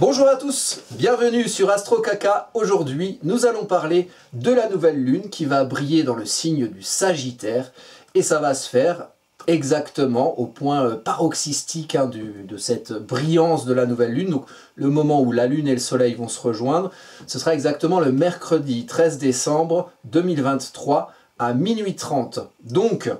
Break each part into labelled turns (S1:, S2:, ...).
S1: Bonjour à tous, bienvenue sur Astro Kaka. Aujourd'hui, nous allons parler de la nouvelle lune qui va briller dans le signe du Sagittaire. Et ça va se faire exactement au point paroxystique de cette brillance de la nouvelle lune. Donc le moment où la lune et le soleil vont se rejoindre, ce sera exactement le mercredi 13 décembre 2023 à minuit 30. Donc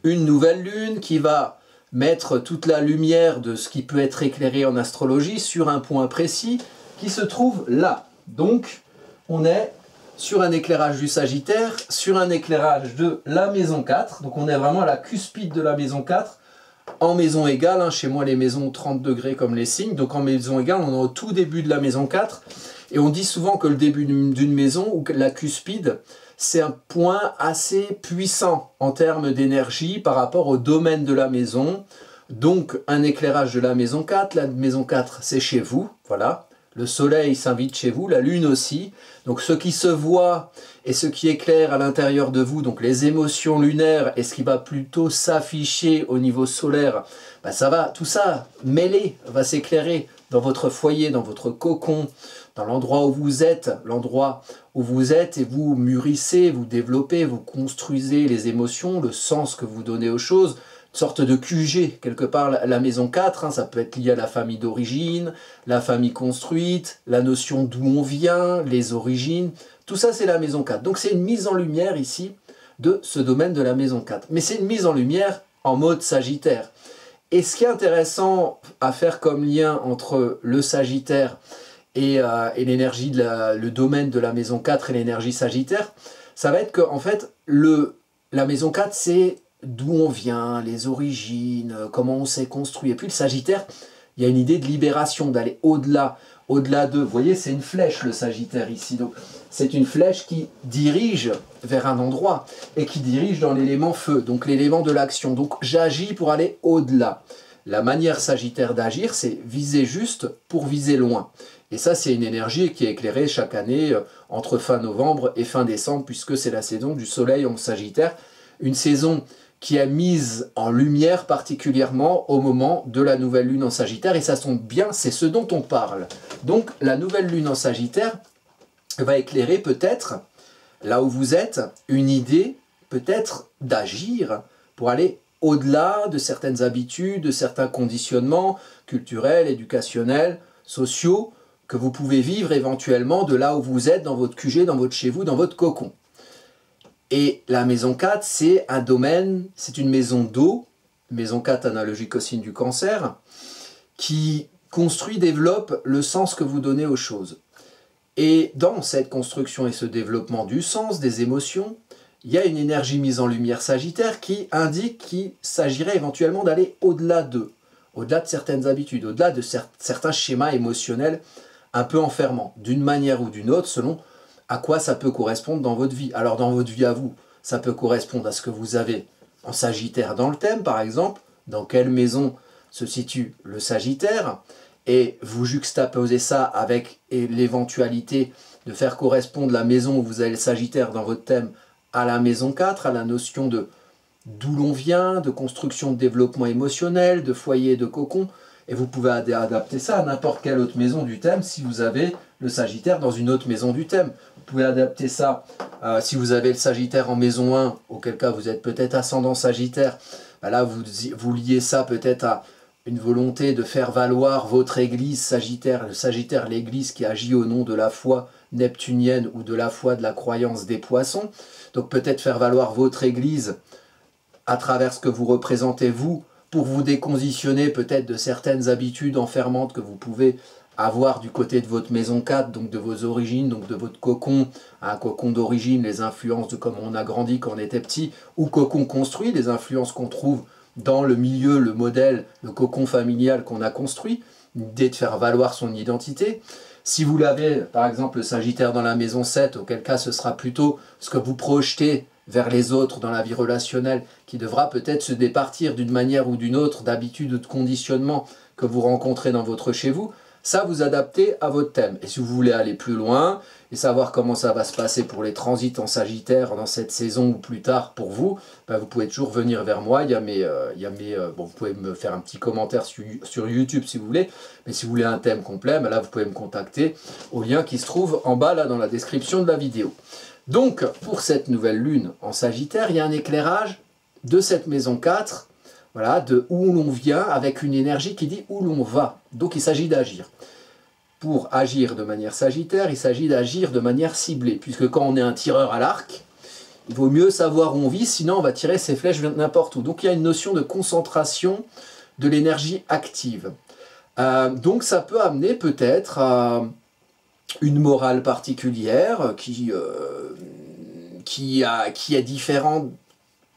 S1: une nouvelle lune qui va mettre toute la lumière de ce qui peut être éclairé en astrologie sur un point précis qui se trouve là. Donc on est sur un éclairage du Sagittaire, sur un éclairage de la maison 4. Donc on est vraiment à la cuspide de la maison 4, en maison égale. Chez moi les maisons ont 30 degrés comme les signes, donc en maison égale on est au tout début de la maison 4. Et on dit souvent que le début d'une maison, ou que la cuspide, c'est un point assez puissant en termes d'énergie par rapport au domaine de la maison. Donc un éclairage de la maison 4, la maison 4 c'est chez vous, voilà. Le soleil s'invite chez vous, la lune aussi. Donc ce qui se voit et ce qui éclaire à l'intérieur de vous, donc les émotions lunaires et ce qui va plutôt s'afficher au niveau solaire, ça va, tout ça mêlé, va s'éclairer dans votre foyer, dans votre cocon, dans l'endroit où vous êtes, et vous mûrissez, vous développez, vous construisez les émotions, le sens que vous donnez aux choses, une sorte de QG, quelque part la maison 4, ça peut être lié à la famille d'origine, la famille construite, la notion d'où on vient, les origines, tout ça c'est la maison 4. Donc c'est une mise en lumière ici de ce domaine de la maison 4. Mais c'est une mise en lumière en mode Sagittaire. Et ce qui est intéressant à faire comme lien entre le Sagittaire et l'énergie, le domaine de la maison 4 et l'énergie Sagittaire, ça va être que en fait, la maison 4 c'est d'où on vient, les origines, comment on s'est construit. Et puis le Sagittaire, il y a une idée de libération, d'aller au-delà d'eux. Vous voyez, c'est une flèche le Sagittaire ici. Donc c'est une flèche qui dirige vers un endroit et qui dirige dans l'élément feu, donc l'élément de l'action. Donc j'agis pour aller au-delà. La manière Sagittaire d'agir, c'est viser juste pour viser loin. Et ça, c'est une énergie qui est éclairée chaque année entre fin novembre et fin décembre, puisque c'est la saison du soleil en Sagittaire. Une saison qui est mise en lumière particulièrement au moment de la nouvelle lune en Sagittaire. Et ça tombe bien, c'est ce dont on parle. Donc la nouvelle lune en Sagittaire va éclairer peut-être, là où vous êtes, une idée peut-être d'agir pour aller au-delà de certaines habitudes, de certains conditionnements culturels, éducationnels, sociaux, que vous pouvez vivre éventuellement de là où vous êtes, dans votre QG, dans votre chez vous, dans votre cocon. Et la maison 4, c'est un domaine, c'est une maison d'eau, maison 4 analogique au signe du Cancer, qui construit, développe le sens que vous donnez aux choses. Et dans cette construction et ce développement du sens, des émotions, il y a une énergie mise en lumière Sagittaire qui indique qu'il s'agirait éventuellement d'aller au-delà d'eux, au-delà de certaines habitudes, au-delà de certains schémas émotionnels un peu enfermants, d'une manière ou d'une autre, selon à quoi ça peut correspondre dans votre vie. Alors dans votre vie à vous, ça peut correspondre à ce que vous avez en Sagittaire dans le thème, par exemple, dans quelle maison se situe le Sagittaire, et vous juxtaposez ça avec l'éventualité de faire correspondre la maison où vous avez le Sagittaire dans votre thème à la maison 4, à la notion de d'où l'on vient, de construction de développement émotionnel, de foyer, de cocon. Et vous pouvez adapter ça à n'importe quelle autre maison du thème si vous avez le Sagittaire dans une autre maison du thème. Vous pouvez adapter ça si vous avez le Sagittaire en maison 1, auquel cas vous êtes peut-être ascendant Sagittaire. Là, vous liez ça peut-être à une volonté de faire valoir votre église Sagittaire. Le Sagittaire, l'église qui agit au nom de la foi neptunienne ou de la foi de la croyance des poissons. Donc peut-être faire valoir votre église à travers ce que vous représentez vous, pour vous déconditionner peut-être de certaines habitudes enfermantes que vous pouvez avoir du côté de votre maison 4, donc de vos origines, donc de votre cocon, un cocon d'origine, les influences de comment on a grandi quand on était petit, ou cocon construit, les influences qu'on trouve dans le milieu, le modèle, le cocon familial qu'on a construit, l'idée de faire valoir son identité. Si vous l'avez, par exemple, le Sagittaire dans la maison 7, auquel cas ce sera plutôt ce que vous projetez vers les autres dans la vie relationnelle, qui devra peut-être se départir d'une manière ou d'une autre d'habitude ou de conditionnement que vous rencontrez dans votre chez vous, ça vous adaptez à votre thème. Et si vous voulez aller plus loin et savoir comment ça va se passer pour les transits en Sagittaire dans cette saison ou plus tard pour vous, ben vous pouvez toujours venir vers moi. Bon, vous pouvez me faire un petit commentaire sur YouTube si vous voulez, mais si vous voulez un thème complet, ben là vous pouvez me contacter au lien qui se trouve en bas là dans la description de la vidéo. Donc pour cette nouvelle lune en Sagittaire, il y a un éclairage de cette maison 4, voilà, de où l'on vient, avec une énergie qui dit où l'on va. Donc il s'agit d'agir. Pour agir de manière sagittaire, il s'agit d'agir de manière ciblée, puisque quand on est un tireur à l'arc, il vaut mieux savoir où on vise, sinon on va tirer ses flèches n'importe où. Donc il y a une notion de concentration de l'énergie active. Donc ça peut amener peut-être à une morale particulière qui est différente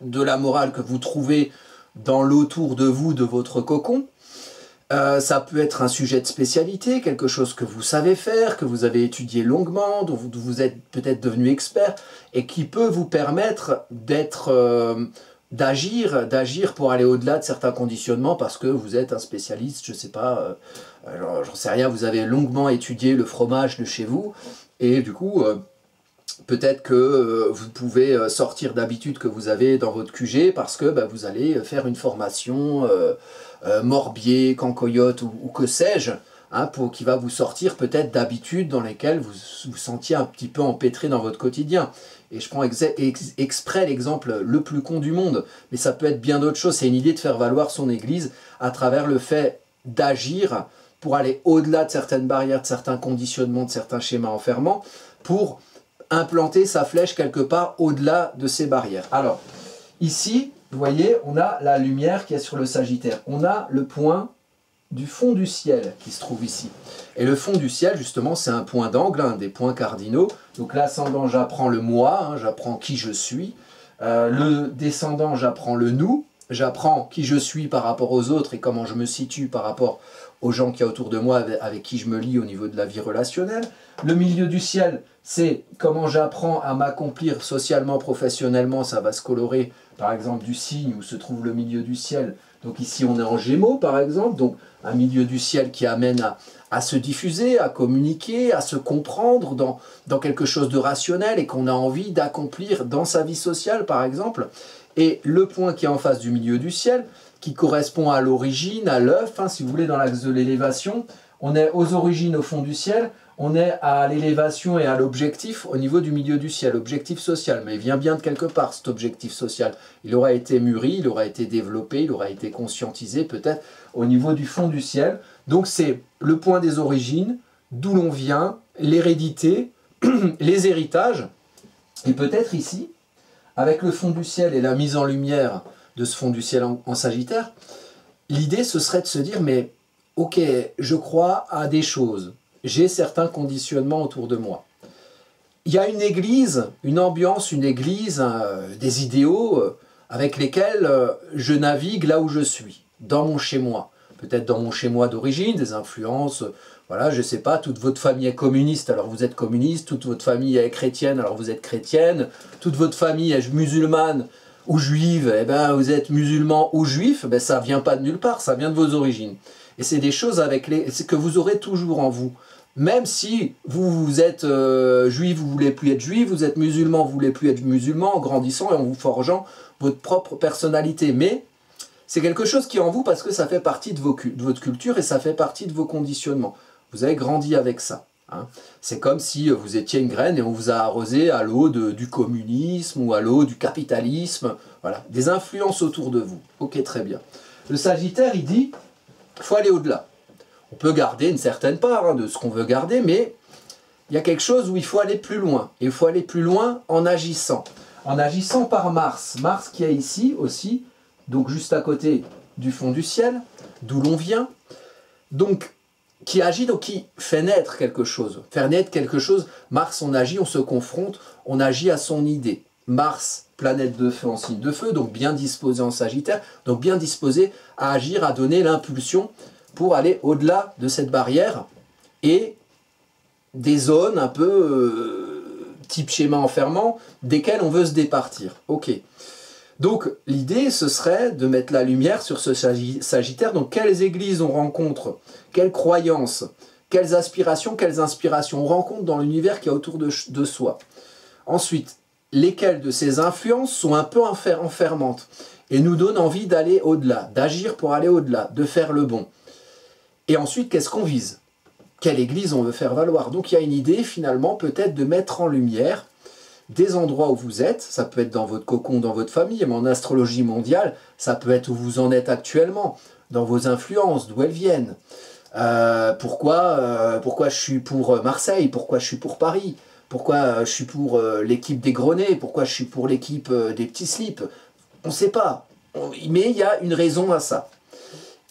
S1: de la morale que vous trouvez dans l'autour de vous, de votre cocon. Ça peut être un sujet de spécialité, quelque chose que vous savez faire, que vous avez étudié longuement, dont vous êtes peut-être devenu expert, et qui peut vous permettre d'agir pour aller au-delà de certains conditionnements, parce que vous êtes un spécialiste, je sais pas, j'en sais rien, vous avez longuement étudié le fromage de chez vous, et du coup... peut-être que vous pouvez sortir d'habitude que vous avez dans votre QG parce que vous allez faire une formation Morbier, Cancoyote ou que sais-je, hein, qui va vous sortir peut-être d'habitudes dans lesquelles vous vous sentiez un petit peu empêtré dans votre quotidien. Et je prends exprès l'exemple le plus con du monde, mais ça peut être bien d'autres choses. C'est une idée de faire valoir son église à travers le fait d'agir pour aller au-delà de certaines barrières, de certains conditionnements, de certains schémas enfermants, pour implanter sa flèche quelque part au-delà de ces barrières. Alors, ici, vous voyez, on a la lumière qui est sur le Sagittaire. On a le point du fond du ciel qui se trouve ici. Et le fond du ciel, justement, c'est un point d'angle, un des points cardinaux. Donc l'ascendant, j'apprends le moi, hein, j'apprends qui je suis. Le descendant, j'apprends le nous. J'apprends qui je suis par rapport aux autres et comment je me situe par rapport aux gens qui y a autour de moi, avec qui je me lie au niveau de la vie relationnelle. Le milieu du ciel, c'est comment j'apprends à m'accomplir socialement, professionnellement. Ça va se colorer, par exemple, du signe où se trouve le milieu du ciel. Donc ici, on est en Gémeaux, par exemple. Donc un milieu du ciel qui amène à se diffuser, à communiquer, à se comprendre dans quelque chose de rationnel et qu'on a envie d'accomplir dans sa vie sociale, par exemple. Et le point qui est en face du milieu du ciel, qui correspond à l'origine, à l'œuf, hein, si vous voulez, dans l'axe de l'élévation. On est aux origines, au fond du ciel. On est à l'élévation et à l'objectif au niveau du milieu du ciel, objectif social. Mais il vient bien de quelque part, cet objectif social. Il aura été mûri, il aura été développé, il aura été conscientisé peut-être au niveau du fond du ciel. Donc c'est le point des origines, d'où l'on vient, l'hérédité, les héritages. Et peut-être ici, avec le fond du ciel et la mise en lumière de ce fond du ciel en Sagittaire, l'idée ce serait de se dire, mais ok, je crois à des choses. J'ai certains conditionnements autour de moi. Il y a une église, une ambiance, une église, des idéaux avec lesquels je navigue là où je suis, dans mon chez-moi. Peut-être dans mon chez-moi d'origine, des influences, voilà, je ne sais pas, toute votre famille est communiste, alors vous êtes communiste, toute votre famille est chrétienne, alors vous êtes chrétienne, toute votre famille est musulmane ou juive, eh ben vous êtes musulman ou juif, ben ça ne vient pas de nulle part, ça vient de vos origines. Et c'est des choses que vous aurez toujours en vous. Même si vous êtes juif, vous ne voulez plus être juif, vous êtes musulman, vous ne voulez plus être musulman, en grandissant et en vous forgeant votre propre personnalité. Mais c'est quelque chose qui est en vous parce que ça fait partie de votre culture et ça fait partie de vos conditionnements. Vous avez grandi avec ça. Hein. C'est comme si vous étiez une graine et on vous a arrosé à l'eau du communisme ou à l'eau du capitalisme. Voilà, des influences autour de vous. Ok, très bien. Le Sagittaire, il dit, il faut aller au-delà. On peut garder une certaine part de ce qu'on veut garder, mais il y a quelque chose où il faut aller plus loin. Et il faut aller plus loin en agissant. En agissant par Mars. Mars qui est ici aussi, donc juste à côté du fond du ciel, d'où l'on vient. Donc, qui agit, donc qui fait naître quelque chose. Faire naître quelque chose, Mars, on agit, on se confronte, on agit à son idée. Mars, planète de feu en signe de feu, donc bien disposé en Sagittaire, donc bien disposé à agir, à donner l'impulsion pour aller au-delà de cette barrière et des zones un peu type schéma enfermant desquelles on veut se départir. Ok. Donc l'idée ce serait de mettre la lumière sur ce Sagittaire. Donc quelles églises on rencontre, quelles croyances, quelles aspirations, quelles inspirations on rencontre dans l'univers qui est autour de soi. Ensuite, lesquelles de ces influences sont un peu enfermantes et nous donnent envie d'aller au-delà, d'agir pour aller au-delà, de faire le bon. Et ensuite, qu'est-ce qu'on vise? Quelle église on veut faire valoir? Donc il y a une idée finalement peut-être de mettre en lumière des endroits où vous êtes, ça peut être dans votre cocon, dans votre famille, mais en astrologie mondiale, ça peut être où vous en êtes actuellement, dans vos influences, d'où elles viennent. Pourquoi je suis pour Marseille? Pourquoi je suis pour Paris? Pourquoi je suis pour l'équipe des Grenets? Pourquoi je suis pour l'équipe des petits slips? On ne sait pas, mais il y a une raison à ça.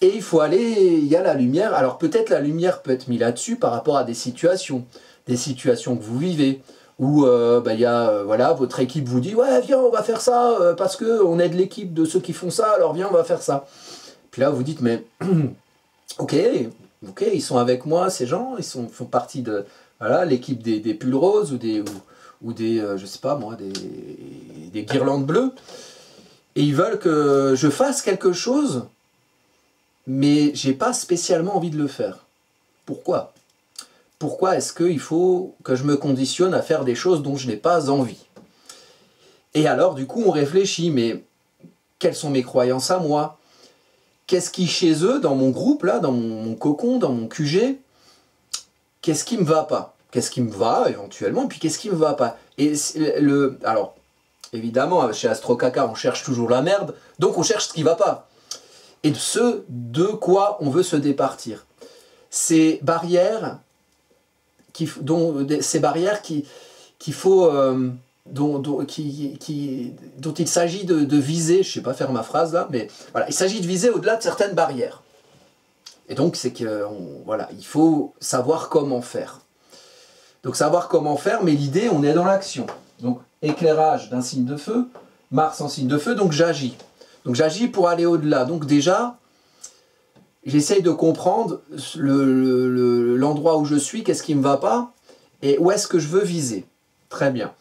S1: Et il faut aller, il y a la lumière. Alors peut-être la lumière peut être mise là-dessus par rapport à des situations que vous vivez, où il y a, voilà, votre équipe vous dit « Ouais, viens, on va faire ça, parce qu'on est de l'équipe de ceux qui font ça, alors viens, on va faire ça. » Puis là, vous dites « Mais, ok, ils sont avec moi, ces gens, font partie de voilà, l'équipe des pulls roses, ou des je sais pas moi, des guirlandes bleues, et ils veulent que je fasse quelque chose, mais j'ai pas spécialement envie de le faire. Pourquoi ? Pourquoi est-ce qu'il faut que je me conditionne à faire des choses dont je n'ai pas envie? Et alors, du coup, on réfléchit, mais quelles sont mes croyances à moi? Qu'est-ce qui, chez eux, dans mon groupe, là, dans mon cocon, dans mon QG, qu'est-ce qui me va pas? Qu'est-ce qui me va, éventuellement, puis qu'est-ce qui me va pas? Et alors, évidemment, chez AstroCaca, on cherche toujours la merde, donc on cherche ce qui va pas. Et ce de quoi on veut se départir. Ces barrières dont il s'agit de viser, je ne sais pas faire ma phrase là, mais voilà, il s'agit de viser au-delà de certaines barrières. Et donc c'est que voilà, il faut savoir comment faire. Donc savoir comment faire, mais l'idée, on est dans l'action. Donc éclairage d'un signe de feu, Mars en signe de feu, donc j'agis. Donc j'agis pour aller au-delà. Donc déjà, j'essaye de comprendre l'endroit où je suis, qu'est-ce qui ne me va pas, et où est-ce que je veux viser. Très bien.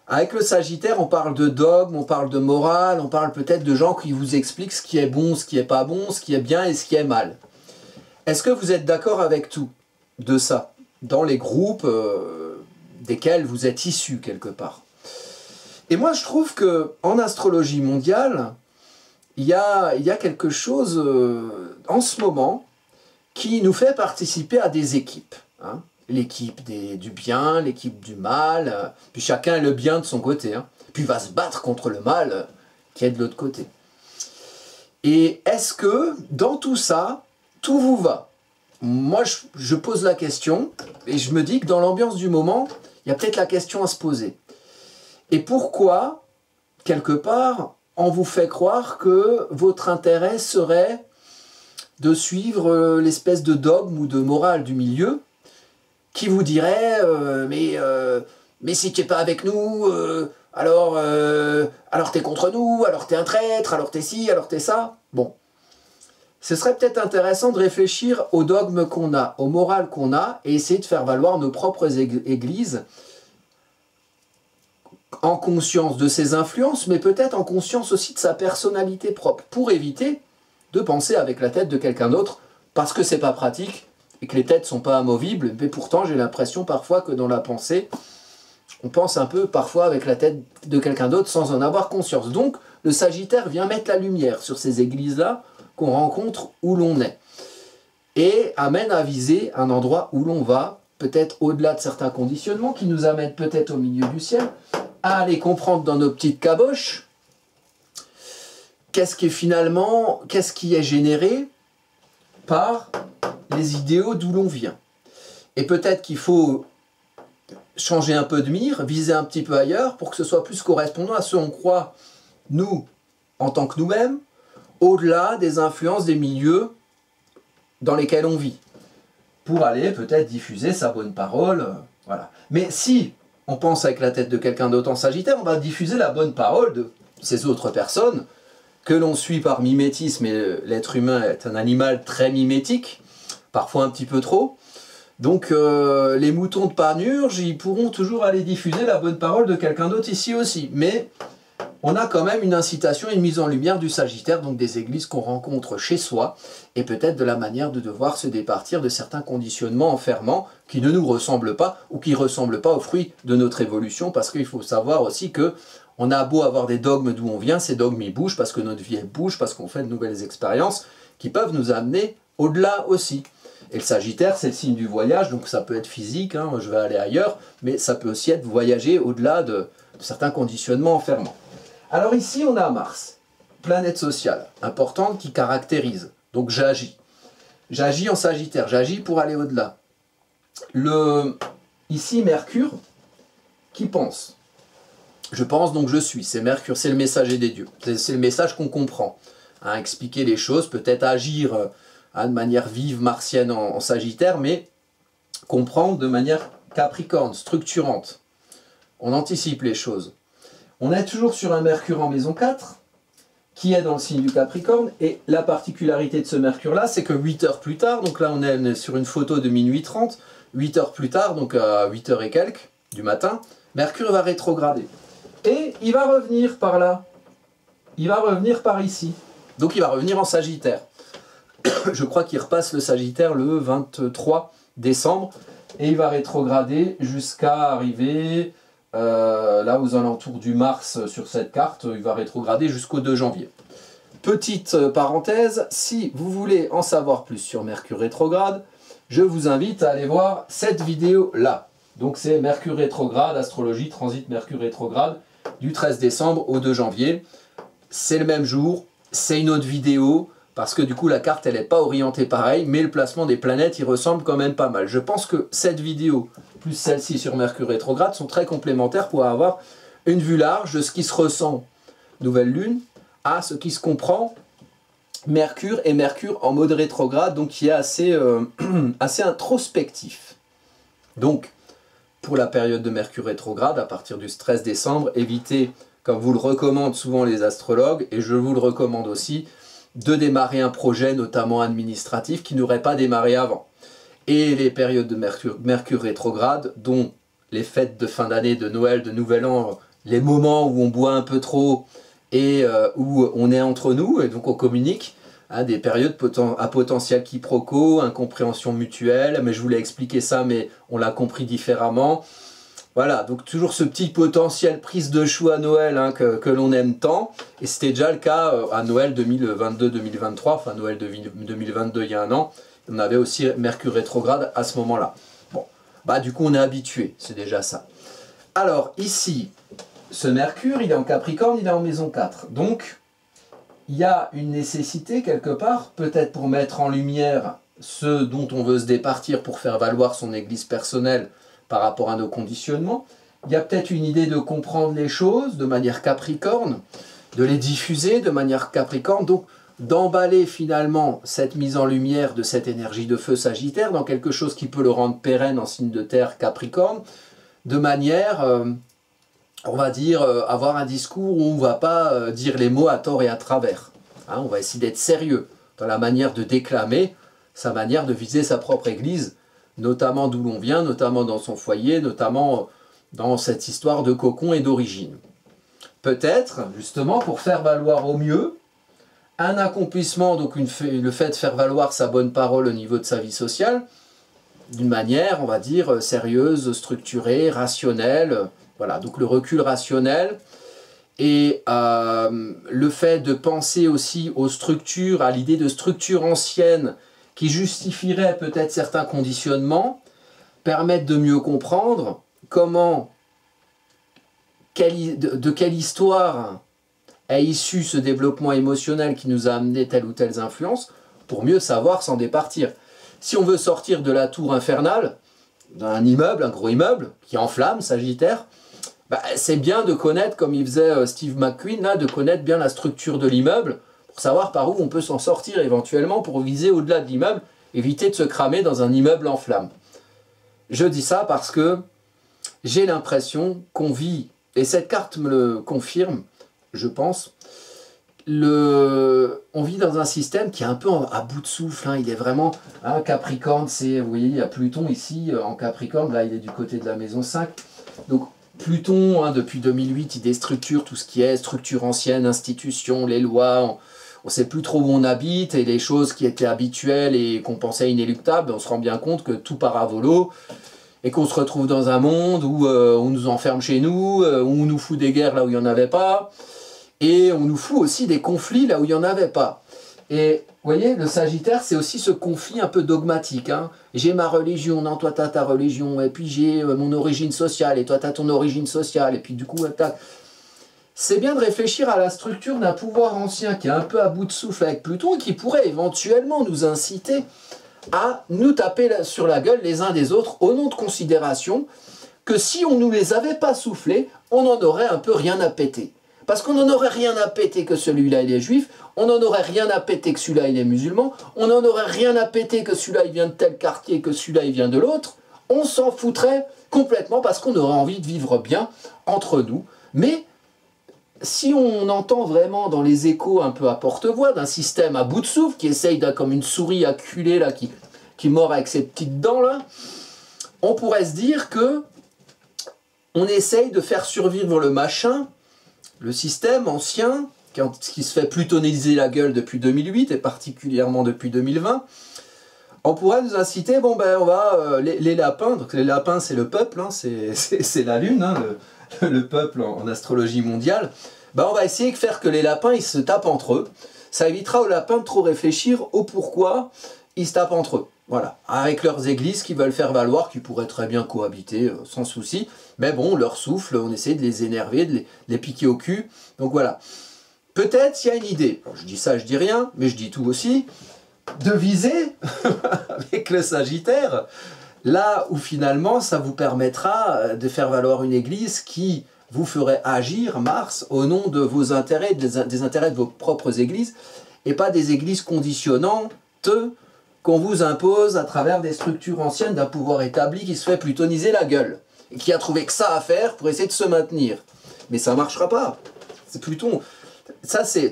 S1: Avec le Sagittaire, on parle de dogme, on parle de morale, on parle peut-être de gens qui vous expliquent ce qui est bon, ce qui n'est pas bon, ce qui est bien et ce qui est mal. Est-ce que vous êtes d'accord avec tout de ça, dans les groupes desquels vous êtes issus quelque part? Et moi, je trouve qu'en astrologie mondiale, il y a quelque chose en ce moment qui nous fait participer à des équipes. Hein. L'équipe du bien, l'équipe du mal, puis chacun a le bien de son côté. Hein. Puis va se battre contre le mal qui est de l'autre côté. Et est-ce que dans tout ça, tout vous va? Moi, je pose la question et je me dis que dans l'ambiance du moment, il y a peut-être la question à se poser. Et pourquoi, quelque part, on vous fait croire que votre intérêt serait de suivre l'espèce de dogme ou de morale du milieu qui vous dirait mais si tu n'es pas avec nous, alors tu es contre nous, alors tu es un traître, alors tu es ci, alors tu es ça. Bon. Ce serait peut-être intéressant de réfléchir au dogme qu'on a, aux morales qu'on a, et essayer de faire valoir nos propres églises en conscience de ses influences, mais peut-être en conscience aussi de sa personnalité propre, pour éviter de penser avec la tête de quelqu'un d'autre, parce que c'est pas pratique, et que les têtes sont pas amovibles, mais pourtant j'ai l'impression parfois que dans la pensée, on pense un peu parfois avec la tête de quelqu'un d'autre sans en avoir conscience. Donc le Sagittaire vient mettre la lumière sur ces églises-là qu'on rencontre où l'on est, et amène à viser un endroit où l'on va, peut-être au-delà de certains conditionnements, qui nous amènent peut-être au milieu du ciel, à aller comprendre dans nos petites caboches qu'est-ce qui est généré par les idéaux d'où l'on vient. Et peut-être qu'il faut changer un peu de mire, viser un petit peu ailleurs pour que ce soit plus correspondant à ce qu'on croit, nous, en tant que nous-mêmes, au-delà des influences des milieux dans lesquels on vit, pour aller peut-être diffuser sa bonne parole, voilà. Mais si on pense avec la tête de quelqu'un d'autre en Sagittaire, on va diffuser la bonne parole de ces autres personnes que l'on suit par mimétisme, et l'être humain est un animal très mimétique, parfois un petit peu trop. Donc les moutons de Panurge, ils pourront toujours aller diffuser la bonne parole de quelqu'un d'autre ici aussi. Mais on a quand même une incitation et une mise en lumière du Sagittaire, donc des églises qu'on rencontre chez soi, et peut-être de la manière de devoir se départir de certains conditionnements enfermants qui ne nous ressemblent pas, ou qui ne ressemblent pas aux fruits de notre évolution, parce qu'il faut savoir aussi que on a beau avoir des dogmes d'où on vient, ces dogmes ils bougent parce que notre vie elle bouge, parce qu'on fait de nouvelles expériences qui peuvent nous amener au-delà aussi. Et le Sagittaire, c'est le signe du voyage, donc ça peut être physique, hein, je vais aller ailleurs, mais ça peut aussi être voyager au-delà de certains conditionnements enfermants. Alors ici, on a Mars, planète sociale, importante qui caractérise. Donc j'agis. J'agis en Sagittaire, j'agis pour aller au-delà. Ici, Mercure, qui pense. Je pense donc je suis. C'est Mercure, c'est le messager des dieux. C'est le message qu'on comprend. Hein, expliquer les choses, peut-être agir de manière vive, martienne en Sagittaire, mais comprendre de manière capricorne, structurante. On anticipe les choses. On est toujours sur un Mercure en maison 4, qui est dans le signe du Capricorne, et la particularité de ce Mercure-là, c'est que 8 heures plus tard, donc là on est sur une photo de minuit 30, 8 heures plus tard, donc à 8 heures et quelques du matin, Mercure va rétrograder. Et il va revenir par là, il va revenir par ici, donc il va revenir en Sagittaire. Je crois qu'il repasse le Sagittaire le 23 décembre, et il va rétrograder jusqu'à arriver... là aux alentours du Mars sur cette carte, il va rétrograder jusqu'au 2 janvier. Petite parenthèse, si vous voulez en savoir plus sur Mercure rétrograde, je vous invite à aller voir cette vidéo là. Donc c'est Mercure rétrograde, astrologie, transit Mercure rétrograde, du 13 décembre au 2 janvier. C'est le même jour, c'est une autre vidéo, parce que du coup la carte elle n'est pas orientée pareil, mais le placement des planètes il ressemble quand même pas mal. Je pense que cette vidéo plus celle-ci sur Mercure rétrograde sont très complémentaires pour avoir une vue large de ce qui se ressent nouvelle lune à ce qui se comprend Mercure, et Mercure en mode rétrograde, donc qui est assez, assez introspectif. Donc pour la période de Mercure rétrograde, à partir du 13 décembre, évitez, comme vous le recommandent souvent les astrologues, et je vous le recommande aussi, de démarrer un projet notamment administratif qui n'aurait pas démarré avant. Et les périodes de Mercure rétrograde, dont les fêtes de fin d'année, de Noël, de Nouvel An, les moments où on boit un peu trop et où on est entre nous, et donc on communique, hein, des périodes à potentiel quiproquo, incompréhension mutuelle, mais je voulais expliquer ça, mais on l'a compris différemment. Voilà, donc toujours ce petit potentiel prise de chou à Noël, hein, que l'on aime tant, et c'était déjà le cas à Noël 2022-2023, enfin Noël 2022 il y a un an, on avait aussi Mercure rétrograde à ce moment-là. Bon, bah du coup on est habitué, c'est déjà ça. Alors ici, ce Mercure, il est en Capricorne, il est en maison 4. Donc, il y a une nécessité quelque part, peut-être pour mettre en lumière ce dont on veut se départir pour faire valoir son église personnelle par rapport à nos conditionnements. Il y a peut-être une idée de comprendre les choses de manière Capricorne, de les diffuser de manière Capricorne, donc d'emballer finalement cette mise en lumière de cette énergie de feu Sagittaire dans quelque chose qui peut le rendre pérenne en signe de terre Capricorne, de manière, on va dire, avoir un discours où on ne va pas dire les mots à tort et à travers. Hein, on va essayer d'être sérieux dans la manière de déclamer, sa manière de viser sa propre église, notamment d'où l'on vient, notamment dans son foyer, notamment dans cette histoire de cocon et d'origine. Peut-être, justement, pour faire valoir au mieux un accomplissement, donc le fait de faire valoir sa bonne parole au niveau de sa vie sociale, d'une manière, on va dire, sérieuse, structurée, rationnelle. Voilà, donc le recul rationnel et le fait de penser aussi aux structures, à l'idée de structures anciennes qui justifieraient peut-être certains conditionnements, permettent de mieux comprendre comment, de quelle histoire est issu ce développement émotionnel qui nous a amené telle ou telle influence, pour mieux savoir s'en départir. Si on veut sortir de la tour infernale, d'un immeuble, un gros immeuble, qui est en flammes, Sagittaire, bah, c'est bien de connaître, comme il faisait Steve McQueen, là, de connaître bien la structure de l'immeuble, pour savoir par où on peut s'en sortir éventuellement, pour viser au-delà de l'immeuble, éviter de se cramer dans un immeuble en flammes. Je dis ça parce que j'ai l'impression qu'on vit, et cette carte me le confirme, je pense, on vit dans un système qui est un peu à bout de souffle, hein. Il est vraiment, hein, Capricorne, c'est, vous voyez, il y a Pluton ici en Capricorne, là il est du côté de la maison 5, donc Pluton, hein, depuis 2008, il déstructure tout ce qui est structure ancienne, institutions, les lois. On ne sait plus trop où on habite et les choses qui étaient habituelles et qu'on pensait inéluctables, on se rend bien compte que tout part à volo et qu'on se retrouve dans un monde où on nous enferme chez nous, où on nous fout des guerres là où il n'y en avait pas et on nous fout aussi des conflits là où il n'y en avait pas. Et vous voyez, le Sagittaire, c'est aussi ce conflit un peu dogmatique. Hein. J'ai ma religion, non, toi t'as ta religion, et puis j'ai mon origine sociale, et toi t'as ton origine sociale, et puis du coup, tac. C'est bien de réfléchir à la structure d'un pouvoir ancien qui est un peu à bout de souffle avec Pluton et qui pourrait éventuellement nous inciter à nous taper sur la gueule les uns des autres au nom de considérations que si on ne nous les avait pas soufflés, on n'en aurait un peu rien à péter. Parce qu'on n'en aurait rien à péter que celui-là il est juif, on n'en aurait rien à péter que celui-là il est musulman, on n'en aurait rien à péter que celui-là il vient de tel quartier, que celui-là il vient de l'autre, on s'en foutrait complètement parce qu'on aurait envie de vivre bien entre nous. Mais si on entend vraiment dans les échos un peu à porte-voix d'un système à bout de souffle qui essaye comme une souris acculée là, qui mord avec ses petites dents là, on pourrait se dire que on essaye de faire survivre le machin, le système ancien, qui se fait plutoniser la gueule depuis 2008 et particulièrement depuis 2020, on pourrait nous inciter, bon ben on va, les lapins, donc les lapins c'est le peuple, hein, c'est la lune, hein, le peuple en astrologie mondiale, ben on va essayer de faire que les lapins ils se tapent entre eux, ça évitera aux lapins de trop réfléchir au pourquoi ils se tapent entre eux. Voilà, avec leurs églises qui veulent faire valoir, qui pourraient très bien cohabiter sans souci, mais bon, on leur souffle, on essaie de les énerver, de les piquer au cul, donc voilà. Peut-être il y a une idée, alors, je dis ça, je dis rien, mais je dis tout aussi, de viser, avec le Sagittaire, là où finalement ça vous permettra de faire valoir une église qui vous ferait agir, Mars, au nom de vos intérêts, des intérêts de vos propres églises, et pas des églises conditionnantes qu'on vous impose à travers des structures anciennes d'un pouvoir établi qui se fait plutoniser la gueule, et qui a trouvé que ça à faire pour essayer de se maintenir. Mais ça ne marchera pas. C'est Pluton. Ça, c'est.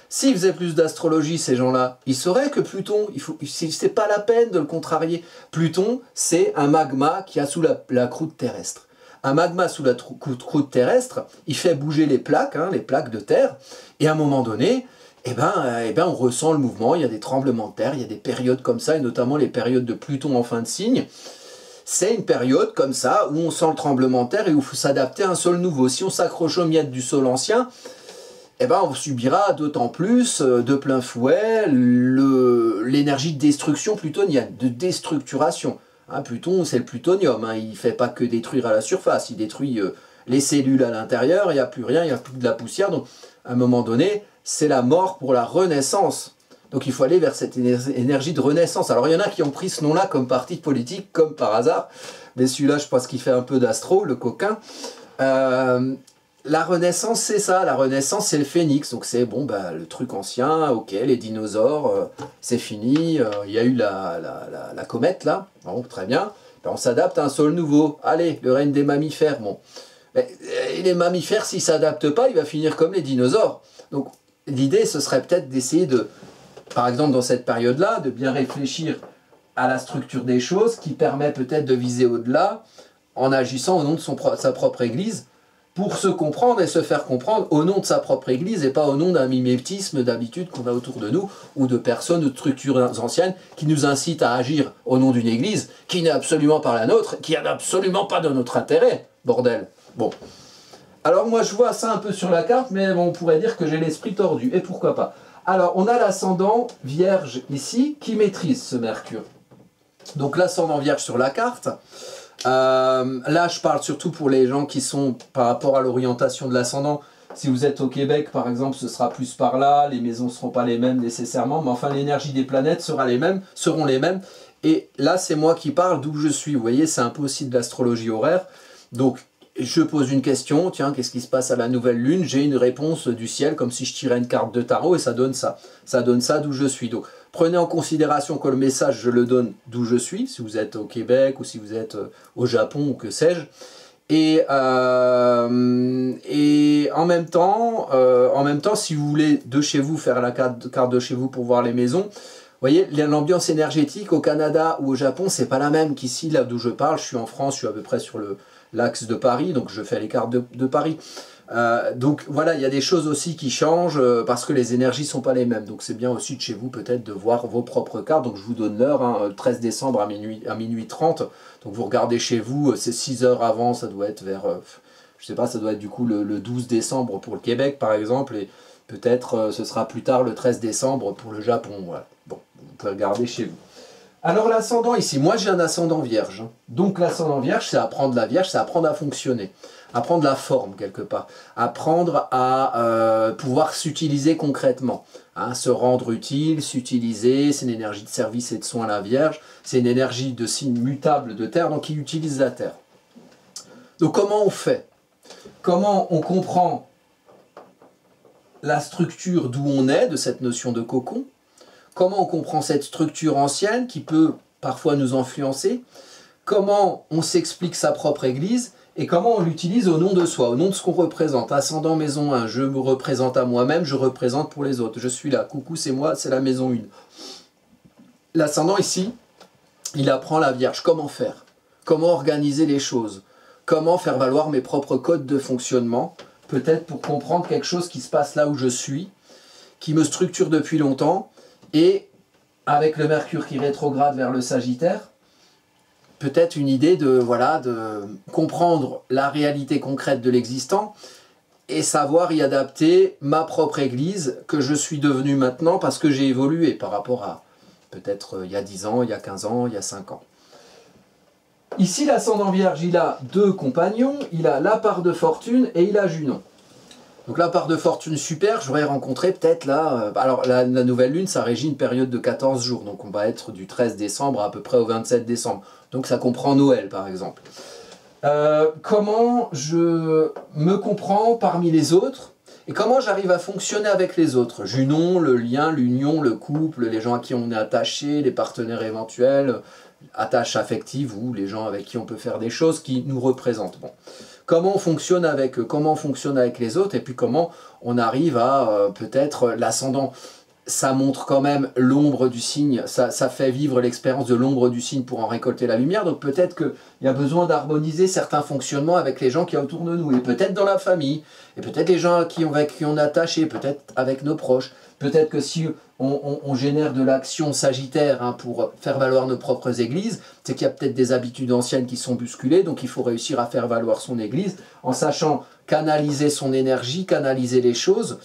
S1: S'ils faisaient plus d'astrologie, ces gens-là, ils sauraient que Pluton, c'est pas la peine de le contrarier. Pluton, c'est un magma qui a sous la croûte terrestre. Un magma sous la croûte terrestre, il fait bouger les plaques, hein, les plaques de terre, et à un moment donné, eh ben, on ressent le mouvement, il y a des tremblements de terre, il y a des périodes comme ça, et notamment les périodes de Pluton en fin de signe. C'est une période comme ça où on sent le tremblement de terre et où il faut s'adapter à un sol nouveau. Si on s'accroche aux miettes du sol ancien, eh ben, on subira d'autant plus de plein fouet l'énergie de destruction plutonienne, de déstructuration. Hein, Pluton, c'est le plutonium, hein, il ne fait pas que détruire à la surface, il détruit les cellules à l'intérieur, il n'y a plus rien, il n'y a plus de la poussière, donc à un moment donné, c'est la mort pour la renaissance. Donc il faut aller vers cette énergie de renaissance. Alors il y en a qui ont pris ce nom-là comme parti politique, comme par hasard, mais celui-là je pense qu'il fait un peu d'astro, le coquin. La renaissance c'est ça, la renaissance c'est le phénix, donc c'est bon, bah, le truc ancien, ok, les dinosaures, c'est fini, il y a eu la comète là, bon, très bien, ben, on s'adapte à un sol nouveau, allez, le règne des mammifères, bon. Mais, les mammifères s'ils ne s'adaptent pas, il va finir comme les dinosaures. Donc l'idée ce serait peut-être d'essayer de, par exemple dans cette période-là, de bien réfléchir à la structure des choses qui permet peut-être de viser au-delà en agissant au nom de sa propre église pour se comprendre et se faire comprendre au nom de sa propre église et pas au nom d'un mimétisme d'habitude qu'on a autour de nous ou de personnes ou de structures anciennes qui nous incitent à agir au nom d'une église qui n'est absolument pas la nôtre, qui n'est absolument pas de notre intérêt, bordel. Bon. Alors moi je vois ça un peu sur la carte, mais bon, on pourrait dire que j'ai l'esprit tordu, et pourquoi pas. Alors on a l'ascendant Vierge ici, qui maîtrise ce Mercure. Donc l'ascendant Vierge sur la carte, là je parle surtout pour les gens qui sont par rapport à l'orientation de l'ascendant. Si vous êtes au Québec par exemple, ce sera plus par là, les maisons ne seront pas les mêmes nécessairement, mais enfin l'énergie des planètes seront les mêmes. Et là c'est moi qui parle d'où je suis, vous voyez, c'est un peu aussi de l'astrologie horaire. Donc je pose une question, tiens, qu'est-ce qui se passe à la nouvelle lune? J'ai une réponse du ciel, comme si je tirais une carte de tarot, et ça donne ça. Ça donne ça d'où je suis. Donc, prenez en considération que le message, je le donne d'où je suis, si vous êtes au Québec, ou si vous êtes au Japon, ou que sais-je. Et en même temps, si vous voulez de chez vous, faire la carte de chez vous pour voir les maisons, vous voyez, l'ambiance énergétique au Canada ou au Japon, c'est pas la même qu'ici, là d'où je parle. Je suis en France, je suis à peu près sur l'axe de Paris, donc je fais les cartes de Paris. Donc voilà, il y a des choses aussi qui changent parce que les énergies ne sont pas les mêmes. Donc c'est bien aussi de chez vous peut-être de voir vos propres cartes. Donc je vous donne l'heure, hein, 13 décembre à minuit 30. Donc vous regardez chez vous, c'est 6 heures avant, ça doit être vers, je sais pas, ça doit être du coup le 12 décembre pour le Québec par exemple. Et peut-être ce sera plus tard le 13 décembre pour le Japon. Voilà. Bon, vous pouvez regarder chez vous. Alors l'ascendant ici, moi j'ai un ascendant vierge. Donc l'ascendant vierge, c'est apprendre la vierge, c'est apprendre à fonctionner. Apprendre la forme quelque part. Apprendre à pouvoir s'utiliser concrètement. Hein, se rendre utile, s'utiliser, c'est une énergie de service et de soin à la vierge. C'est une énergie de signe mutable de terre, donc il utilise la terre. Donc comment on fait? Comment on comprend la structure d'où on est, de cette notion de cocon? Comment on comprend cette structure ancienne qui peut parfois nous influencer? Comment on s'explique sa propre église? Et comment on l'utilise au nom de soi, au nom de ce qu'on représente? Ascendant maison 1, je me représente à moi-même, je représente pour les autres. Je suis là, coucou, c'est moi, c'est la maison 1. L'ascendant ici, il apprend la Vierge. Comment faire? Comment organiser les choses? Comment faire valoir mes propres codes de fonctionnement? Peut-être pour comprendre quelque chose qui se passe là où je suis, qui me structure depuis longtemps. Et avec le Mercure qui rétrograde vers le Sagittaire, peut-être une idée de, voilà, de comprendre la réalité concrète de l'existant et savoir y adapter ma propre église que je suis devenu maintenant parce que j'ai évolué par rapport à peut-être il y a 10 ans, il y a 15 ans, il y a 5 ans. Ici, l'ascendant Vierge, il a 2 compagnons, il a la part de fortune et il a Junon. Donc la part de fortune super, je voudrais rencontrer peut-être là, alors la nouvelle lune, ça régit une période de 14 jours, donc on va être du 13 décembre à peu près au 27 décembre, donc ça comprend Noël par exemple. Comment je me comprends parmi les autres et comment j'arrive à fonctionner avec les autres? Junon, le lien, l'union, le couple, les gens à qui on est attaché, les partenaires éventuels, attaches affectives ou les gens avec qui on peut faire des choses qui nous représentent. Bon. Comment on fonctionne avec eux, comment on fonctionne avec les autres, et puis comment on arrive à peut-être l'ascendant. Ça montre quand même l'ombre du signe, ça fait vivre l'expérience de l'ombre du signe pour en récolter la lumière, donc peut-être qu'il y a besoin d'harmoniser certains fonctionnements avec les gens qui sont autour de nous, et peut-être dans la famille, et peut-être les gens avec qui on est attaché, peut-être avec nos proches, peut-être que si on génère de l'action sagittaire hein, pour faire valoir nos propres églises, c'est qu'il y a peut-être des habitudes anciennes qui sont bousculées, donc il faut réussir à faire valoir son église en sachant canaliser son énergie, canaliser les choses,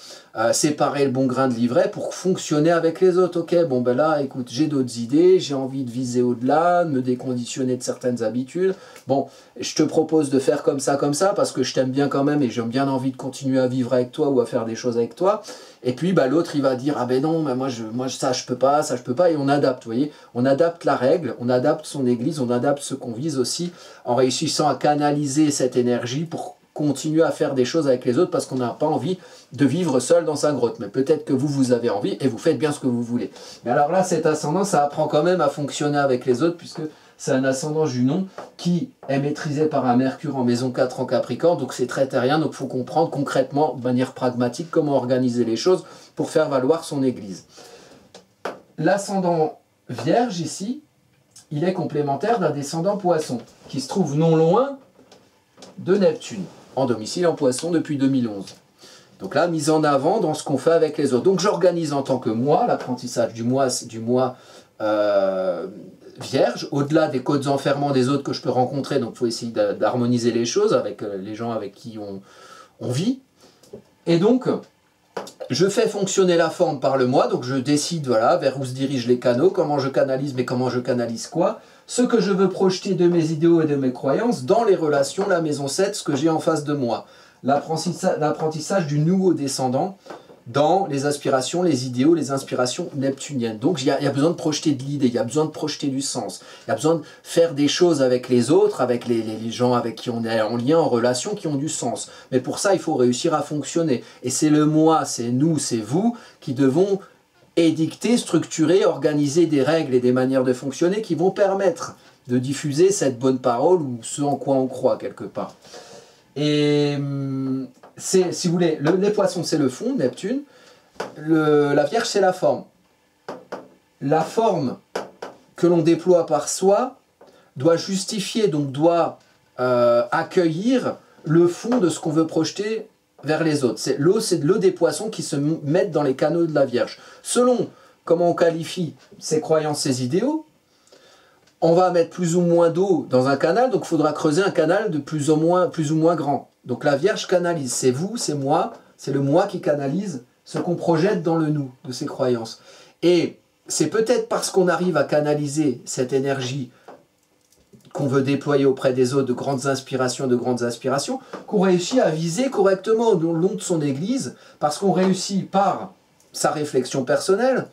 S1: séparer le bon grain de l'ivraie pour fonctionner avec les autres. Ok, bon ben là, écoute, j'ai d'autres idées, j'ai envie de viser au-delà, de me déconditionner de certaines habitudes. Bon, je te propose de faire comme ça, parce que je t'aime bien quand même et j'ai bien envie de continuer à vivre avec toi ou à faire des choses avec toi. Et puis bah, l'autre, il va dire, ah ben non, mais moi ça je peux pas, et on adapte, vous voyez. On adapte la règle, on adapte son église, on adapte ce qu'on vise aussi, en réussissant à canaliser cette énergie pour continuer à faire des choses avec les autres parce qu'on n'a pas envie de vivre seul dans sa grotte. Mais peut-être que vous avez envie et vous faites bien ce que vous voulez. Mais alors là, cet ascendant, ça apprend quand même à fonctionner avec les autres puisque c'est un ascendant Junon qui est maîtrisé par un Mercure en maison 4 en Capricorne. Donc c'est très terrien, donc il faut comprendre concrètement, de manière pragmatique, comment organiser les choses pour faire valoir son église. L'ascendant Vierge ici, il est complémentaire d'un descendant Poisson qui se trouve non loin de Neptune, en domicile en Poisson depuis 2011. Donc là, mise en avant dans ce qu'on fait avec les autres. Donc j'organise en tant que moi, l'apprentissage du mois Vierge, au-delà des codes enfermants des autres que je peux rencontrer, donc il faut essayer d'harmoniser les choses avec les gens avec qui on vit. Et donc, je fais fonctionner la forme par le moi, donc je décide voilà, vers où se dirigent les canaux, comment je canalise, mais comment je canalise quoi, ce que je veux projeter de mes idéaux et de mes croyances dans les relations, la maison 7, ce que j'ai en face de moi. L'apprentissage du nouveau descendant dans les aspirations, les idéaux, les inspirations neptuniennes. Donc il y a besoin de projeter de l'idée, il y a besoin de projeter du sens, il y a besoin de faire des choses avec les autres, avec les gens avec qui on est en lien, en relation, qui ont du sens. Mais pour ça, il faut réussir à fonctionner. Et c'est le moi, c'est nous, c'est vous qui devons édicter, structurer, organiser des règles et des manières de fonctionner qui vont permettre de diffuser cette bonne parole ou ce en quoi on croit quelque part. Et si vous voulez, les poissons c'est le fond, Neptune, la Vierge c'est la forme. La forme que l'on déploie par soi doit justifier, donc doit accueillir le fond de ce qu'on veut projeter vers les autres. C'est de l'eau des poissons qui se mettent dans les canaux de la Vierge. Selon comment on qualifie ses croyances, ses idéaux, on va mettre plus ou moins d'eau dans un canal, donc il faudra creuser un canal de plus ou moins grand. Donc la Vierge canalise, c'est vous, c'est moi, c'est le moi qui canalise ce qu'on projette dans le nous de ses croyances. Et c'est peut-être parce qu'on arrive à canaliser cette énergie qu'on veut déployer auprès des autres, de grandes inspirations, qu'on réussit à viser correctement le long de son église, parce qu'on réussit par sa réflexion personnelle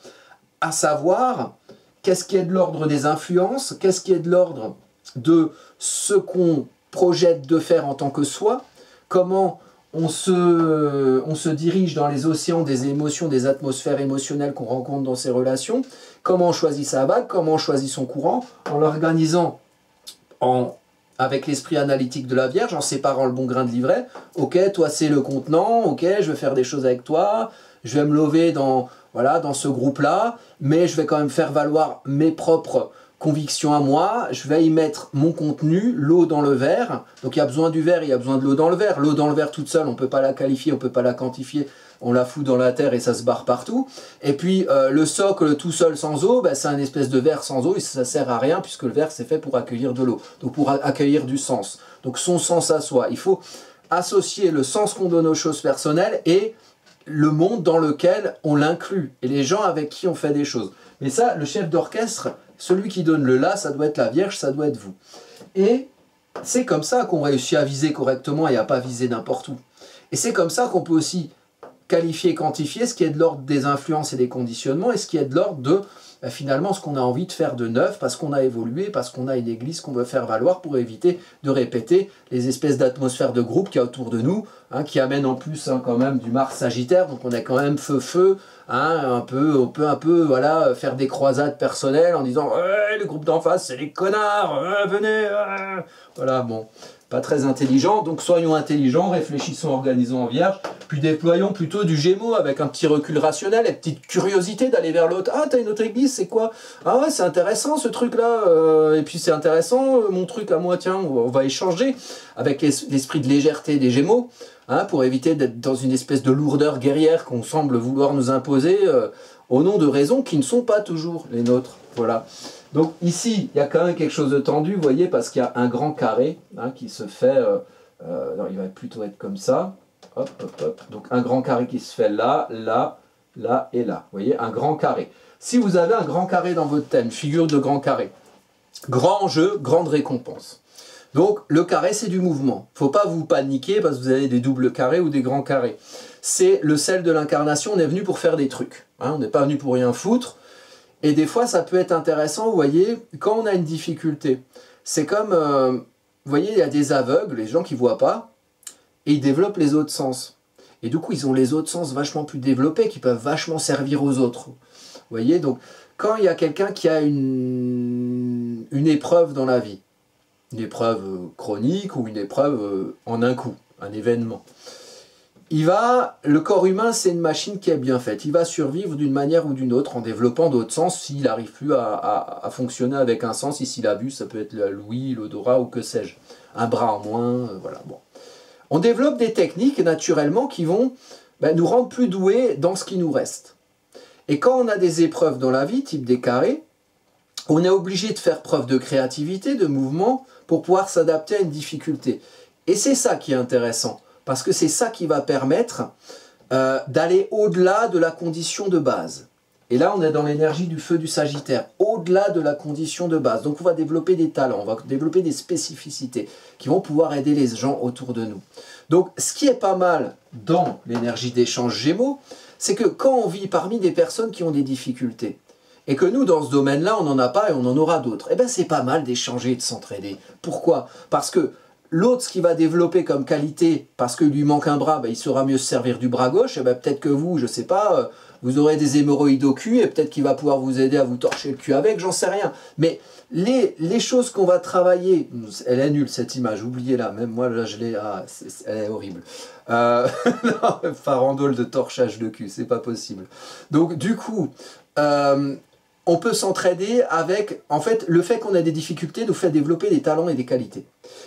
S1: à savoir qu'est-ce qui est de l'ordre des influences, qu'est-ce qui est de l'ordre de ce qu'on projette de faire en tant que soi, comment on se dirige dans les océans des émotions, des atmosphères émotionnelles qu'on rencontre dans ces relations, comment on choisit sa vague, comment on choisit son courant, en l'organisant avec l'esprit analytique de la Vierge, en séparant le bon grain de l'ivraie. Ok, toi c'est le contenant, ok, je vais faire des choses avec toi, je vais me lever dans ce groupe-là, mais je vais quand même faire valoir mes propres convictions à moi, je vais y mettre mon contenu, l'eau dans le verre, donc il y a besoin du verre, il y a besoin de l'eau dans le verre. L'eau dans le verre toute seule, on ne peut pas la qualifier, on ne peut pas la quantifier, on la fout dans la terre et ça se barre partout. Et puis le socle tout seul sans eau, ben, c'est un espèce de verre sans eau et ça ne sert à rien puisque le verre c'est fait pour accueillir de l'eau, donc pour accueillir du sens. Donc son sens à soi, il faut associer le sens qu'on donne aux choses personnelles et le monde dans lequel on l'inclut et les gens avec qui on fait des choses. Mais ça, le chef d'orchestre, celui qui donne le la, ça doit être la Vierge, ça doit être vous. Et c'est comme ça qu'on réussit à viser correctement et à pas viser n'importe où. Et c'est comme ça qu'on peut aussi qualifier, quantifier ce qui est de l'ordre des influences et des conditionnements et ce qui est de l'ordre de finalement ce qu'on a envie de faire de neuf parce qu'on a évolué, parce qu'on a une église qu'on veut faire valoir pour éviter de répéter les espèces d'atmosphères de groupe qu'il y a autour de nous, hein, qui amènent en plus quand même du Mars Sagittaire, donc on est quand même feu, hein, on peut un peu voilà, faire des croisades personnelles en disant le groupe d'en face c'est les connards, venez, voilà, bon. Pas très intelligent, donc soyons intelligents, réfléchissons, organisons en Vierge, puis déployons plutôt du Gémeaux avec un petit recul rationnel et petite curiosité d'aller vers l'autre. Ah, t'as une autre église, c'est quoi? Ah ouais, c'est intéressant ce truc-là, et puis c'est intéressant, mon truc à moi, tiens, on va échanger avec l'esprit de légèreté des Gémeaux, hein, pour éviter d'être dans une espèce de lourdeur guerrière qu'on semble vouloir nous imposer au nom de raisons qui ne sont pas toujours les nôtres. Voilà. Donc ici, il y a quand même quelque chose de tendu, vous voyez, parce qu'il y a un grand carré hein, qui se fait... non, il va plutôt être comme ça. Hop, hop, hop. Donc un grand carré qui se fait là, là, là et là. Vous voyez, un grand carré. Si vous avez un grand carré dans votre thème, figure de grand carré, grand enjeu, grande récompense. Donc le carré, c'est du mouvement. Il ne faut pas vous paniquer parce que vous avez des doubles carrés ou des grands carrés. C'est le sel de l'incarnation, on est venu pour faire des trucs. Hein, on n'est pas venu pour rien foutre. Et des fois, ça peut être intéressant, vous voyez, quand on a une difficulté. C'est comme, vous voyez, il y a des aveugles, les gens qui ne voient pas, et ils développent les autres sens. Et du coup, ils ont les autres sens vachement plus développés, qui peuvent vachement servir aux autres. Vous voyez, donc, quand il y a quelqu'un qui a une épreuve dans la vie, une épreuve chronique ou une épreuve en un coup, un événement, le corps humain, c'est une machine qui est bien faite. Il va survivre d'une manière ou d'une autre en développant d'autres sens s'il n'arrive plus à fonctionner avec un sens. Ici, la vue, ça peut être l'ouïe, l'odorat ou que sais-je. Un bras en moins, voilà. Bon. On développe des techniques naturellement qui vont nous rendre plus doués dans ce qui nous reste. Et quand on a des épreuves dans la vie, type des carrés, on est obligé de faire preuve de créativité, de mouvement, pour pouvoir s'adapter à une difficulté. Et c'est ça qui est intéressant. Parce que c'est ça qui va permettre d'aller au-delà de la condition de base. Et là, on est dans l'énergie du feu du Sagittaire, au-delà de la condition de base. Donc on va développer des talents, on va développer des spécificités qui vont pouvoir aider les gens autour de nous. Donc ce qui est pas mal dans l'énergie d'échange Gémeaux, c'est que quand on vit parmi des personnes qui ont des difficultés, et que nous, dans ce domaine-là, on n'en a pas et on en aura d'autres, eh bien c'est pas mal d'échanger et de s'entraider. Pourquoi? Parce que l'autre, ce qu'il va développer comme qualité, parce qu'il lui manque un bras, il saura mieux se servir du bras gauche, et peut-être que vous, je ne sais pas, vous aurez des hémorroïdes au cul, et peut-être qu'il va pouvoir vous aider à vous torcher le cul avec, j'en sais rien. Mais les choses qu'on va travailler, elle est nulle cette image, oubliez-la, même moi là je l'ai, elle est horrible. Non, farandole de torchage de cul, c'est pas possible. Donc du coup, on peut s'entraider avec, en fait, le fait qu'on a des difficultés nous fait développer des talents et des qualités.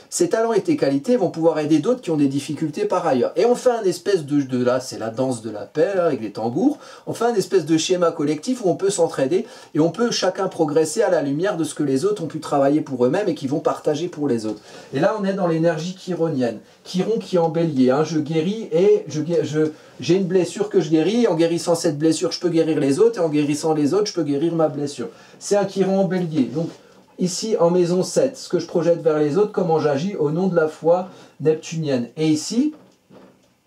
S1: Ces talents et tes qualités vont pouvoir aider d'autres qui ont des difficultés par ailleurs. Et on fait un espèce là, c'est la danse de la paix, là, avec les tambours, on fait un espèce de schéma collectif où on peut s'entraider et on peut chacun progresser à la lumière de ce que les autres ont pu travailler pour eux-mêmes et qui vont partager pour les autres. Et là, on est dans l'énergie chironienne. Chiron qui est en bélier, hein, je guéris et j'ai une blessure que je guéris, et en guérissant cette blessure, je peux guérir les autres, et en guérissant les autres, je peux guérir ma blessure. C'est un Chiron en bélier. Donc, ici, en maison 7, ce que je projette vers les autres, comment j'agis au nom de la foi neptunienne. Et ici,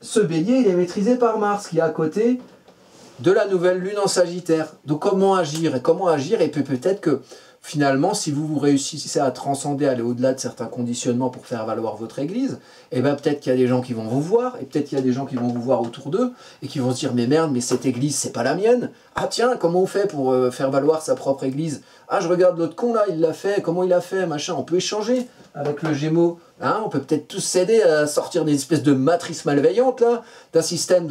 S1: ce bélier, il est maîtrisé par Mars, qui est à côté de la nouvelle lune en Sagittaire. Donc comment agir? Et puis peut-être que finalement, si vous réussissez à transcender, à aller au-delà de certains conditionnements pour faire valoir votre église, et bien peut-être qu'il y a des gens qui vont vous voir, et peut-être qu'il y a des gens qui vont vous voir autour d'eux, et qui vont se dire, mais merde, mais cette église, c'est pas la mienne. Ah tiens, comment on fait pour faire valoir sa propre église? Ah, je regarde l'autre con là, il l'a fait, comment il a fait, machin. On peut échanger avec le Gémeaux. Hein, on peut peut-être tous s'aider à sortir d'une espèce de matrice malveillante, là, d'un système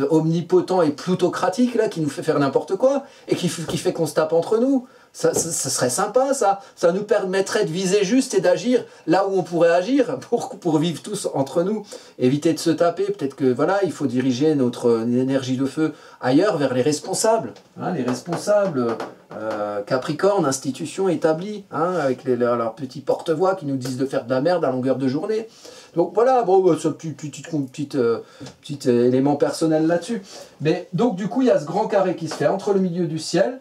S1: omnipotent et plutocratique, là, qui nous fait faire n'importe quoi, et qui fait qu'on se tape entre nous. Ça serait sympa, ça. Ça nous permettrait de viser juste et d'agir là où on pourrait agir pour vivre tous entre nous. Éviter de se taper. Peut-être que voilà, il faut diriger notre énergie de feu ailleurs, vers les responsables. Hein, les responsables Capricorne, institutions établies, hein, avec leurs petits porte-voix qui nous disent de faire de la merde à longueur de journée. Donc voilà, bon, ce petit élément personnel là-dessus. Mais donc du coup, il y a ce grand carré qui se fait entre le milieu du ciel,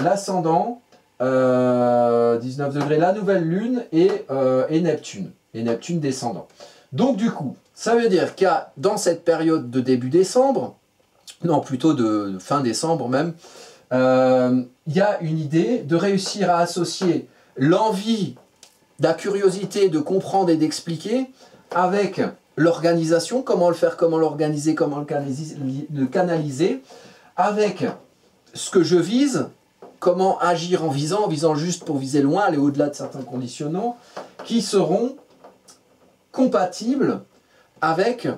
S1: l'ascendant, 19 degrés, la nouvelle lune et Neptune. Et Neptune descendant. Donc du coup, ça veut dire qu'il y a dans cette période de début décembre, non plutôt de fin décembre même, il y a une idée de réussir à associer l'envie, la curiosité de comprendre et d'expliquer avec l'organisation, comment le faire, comment l'organiser, comment le canaliser, avec ce que je vise, comment agir en visant juste pour viser loin, aller au-delà de certains conditionnements, qui seront compatibles avec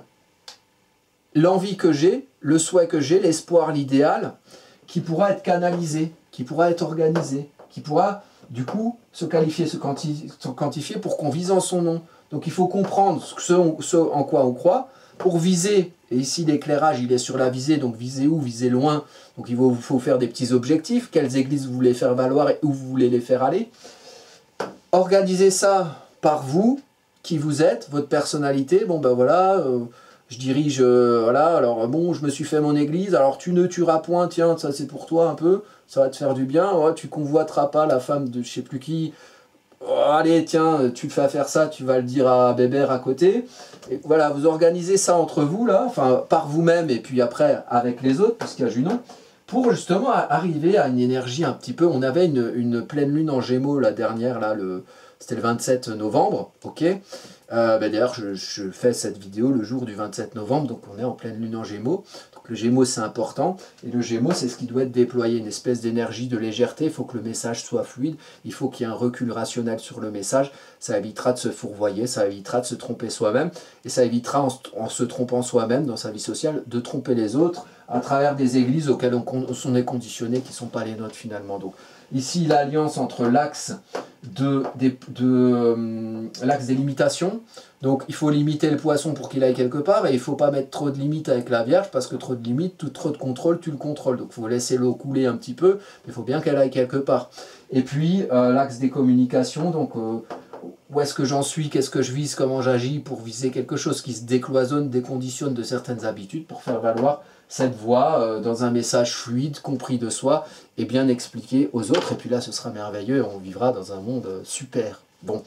S1: l'envie que j'ai, le souhait que j'ai, l'espoir, l'idéal, qui pourra être canalisé, qui pourra être organisé, qui pourra du coup se qualifier, se quantifier pour qu'on vise en son nom. Donc il faut comprendre ce en quoi on croit pour viser. Et ici l'éclairage il est sur la visée, donc viser où, viser loin. Donc il faut faire des petits objectifs, quelles églises vous voulez faire valoir et où vous voulez les faire aller. Organisez ça par vous, qui vous êtes, votre personnalité. Bon ben voilà, je dirige, voilà, alors bon, je me suis fait mon église, alors tu ne tueras point, tiens, ça c'est pour toi un peu, ça va te faire du bien, oh, tu convoiteras pas la femme de je sais plus qui, oh, allez, tiens, tu te fais faire ça, tu vas le dire à Bébert à côté. Et voilà, vous organisez ça entre vous, là, enfin, par vous-même, et puis après, avec les autres, puisqu'il y a Junon, pour justement arriver à une énergie un petit peu, on avait une pleine lune en Gémeaux, la dernière, là, c'était le 27 novembre, ok. D'ailleurs, je fais cette vidéo le jour du 27 novembre, donc on est en pleine lune en Gémeaux. Donc le Gémeaux, c'est important. Et le Gémeaux, c'est ce qui doit être déployé, une espèce d'énergie, de légèreté. Il faut que le message soit fluide. Il faut qu'il y ait un recul rationnel sur le message. Ça évitera de se fourvoyer, ça évitera de se tromper soi-même. Et ça évitera, en se trompant soi-même dans sa vie sociale, de tromper les autres à travers des églises auxquelles on est conditionné, qui ne sont pas les nôtres finalement. Donc ici, l'alliance entre l'axe l'axe des limitations. Donc il faut limiter le poisson pour qu'il aille quelque part, et il ne faut pas mettre trop de limites avec la Vierge, parce que trop de limites, trop de contrôle, tu le contrôles. Donc il faut laisser l'eau couler un petit peu, mais il faut bien qu'elle aille quelque part. Et puis l'axe des communications, donc où est-ce que j'en suis, qu'est-ce que je vise, comment j'agis pour viser quelque chose qui se décloisonne, déconditionne de certaines habitudes pour faire valoir cette voix dans un message fluide, compris de soi et bien expliqué aux autres. Et puis là, ce sera merveilleux et on vivra dans un monde super. Bon.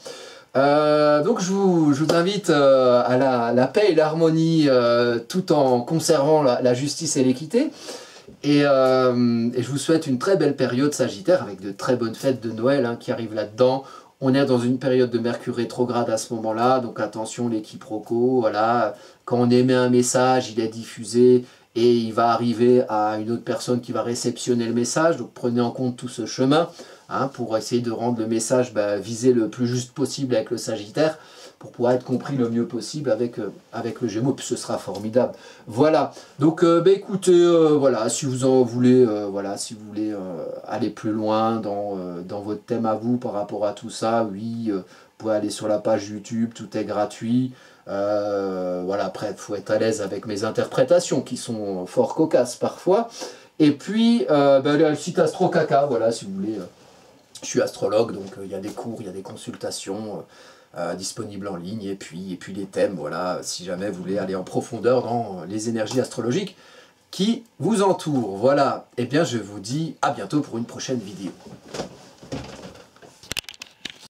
S1: Donc je vous invite à la paix et l'harmonie tout en conservant la justice et l'équité. Et je vous souhaite une très belle période Sagittaire avec de très bonnes fêtes de Noël hein, qui arrivent là-dedans. On est dans une période de Mercure rétrograde à ce moment-là, donc attention les quiproquos, voilà. Quand on émet un message, il est diffusé et il va arriver à une autre personne qui va réceptionner le message, donc prenez en compte tout ce chemin hein, pour essayer de rendre le message visé le plus juste possible avec le Sagittaire, pour pouvoir être compris le mieux possible avec le Gémeaux, puis ce sera formidable. Voilà, donc écoutez, voilà, si vous en voulez, voilà, si vous voulez aller plus loin dans votre thème à vous par rapport à tout ça, oui, vous pouvez aller sur la page YouTube, tout est gratuit. Voilà, après, il faut être à l'aise avec mes interprétations qui sont fort cocasses parfois. Et puis, le site Astro Caca, voilà, si vous voulez. Je suis astrologue, donc il y a des cours, il y a des consultations disponibles en ligne, et puis les thèmes, voilà, si jamais vous voulez aller en profondeur dans les énergies astrologiques qui vous entourent. Voilà, et bien je vous dis à bientôt pour une prochaine vidéo.